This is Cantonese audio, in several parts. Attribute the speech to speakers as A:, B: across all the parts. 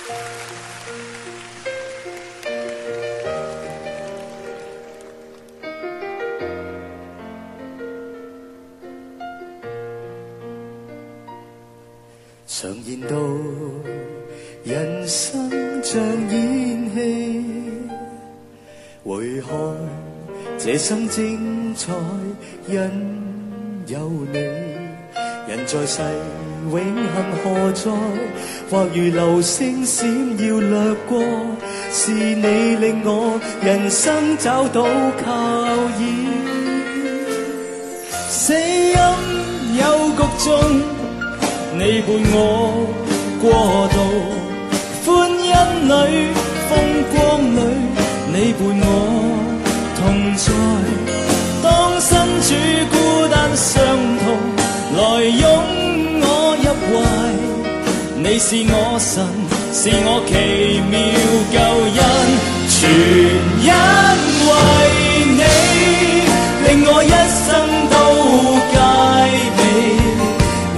A: 常言道，人生像演戲，回看這生精彩，因有你。人在世，永恆何在？或如流星閃耀掠過，是你令我人生找到靠倚。死蔭幽谷中，你伴我過渡，歡欣裏風光裏，你伴我同在。當身處孤單傷痛，來擁我入懷。你是我神，是我奇妙救恩，全因為你令我一生都佳美。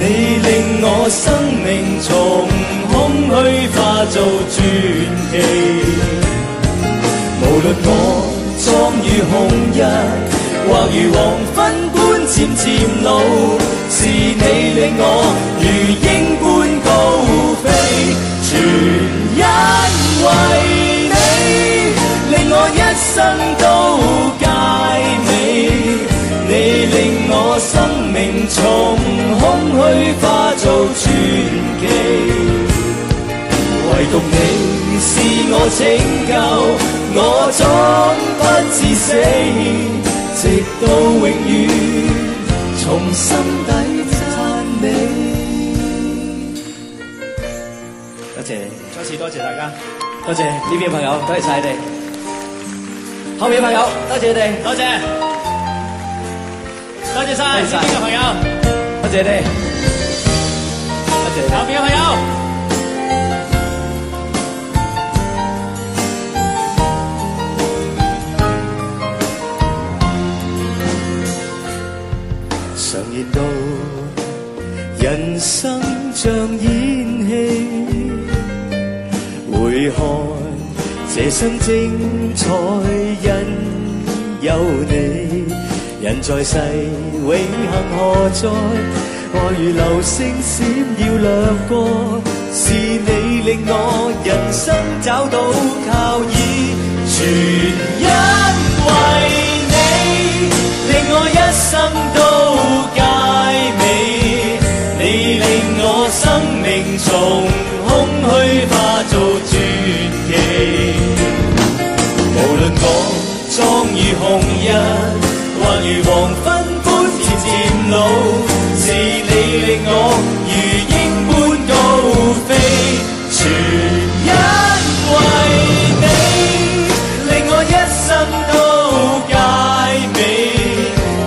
A: 你令我生命從空虛化做傳奇。無論我壯如紅日，或如黃昏般漸漸老，是你令我如鷹般高飛。全因為你令我一生都佳美。你令我生命從空虛化做傳奇，唯獨你是我拯救，我總不致死，直到永遠，從心底讚美。多謝，再次多謝大家，多謝呢邊朋友，多謝晒你哋，後面朋友，多謝你哋，多謝。多謝晒，呢邊嘅朋友，多謝你，多謝後邊嘅朋友。常言道，人生像演戲，回看這生精彩，因有你。人在世，永恆何在？愛如流星閃耀掠過，是你令我人生找到靠倚。全因為你令我一生都佳美。你令我生命從空虛化做傳奇。無論我壯如紅日，或如黃昏般漸漸老，是你令我如鷹般高飛。全因為你令我一生都佳美。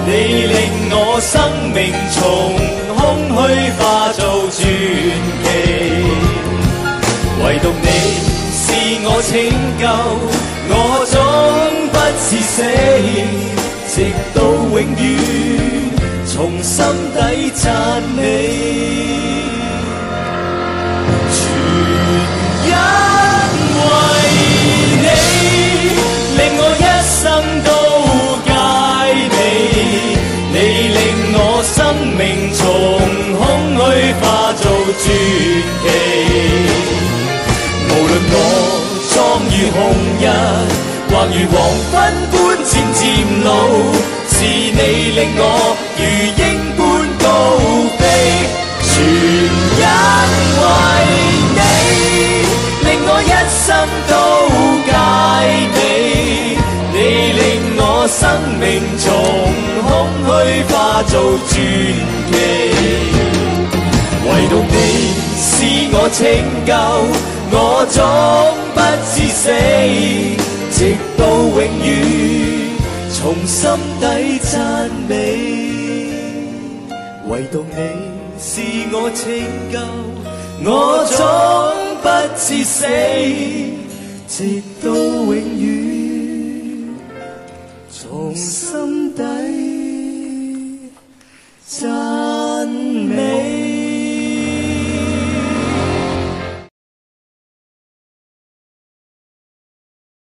A: 你令我生命從空虛化做傳奇，唯獨你是我拯救，我總不致死，直到永遠，從心底讚美。全因為你令我一生都佳美。你令我生命從空虛化做傳奇。無論我壯如紅日，或如黃昏般漸漸老，是你令我如鷹般高飛。全因為你令我一生都佳美。你令我生命從空虛化做傳奇，唯獨你是我拯救，我總不致死，直到永遠，從心底讚美。唯獨你是我拯救，我總不致死，直到永遠，從心底讚美。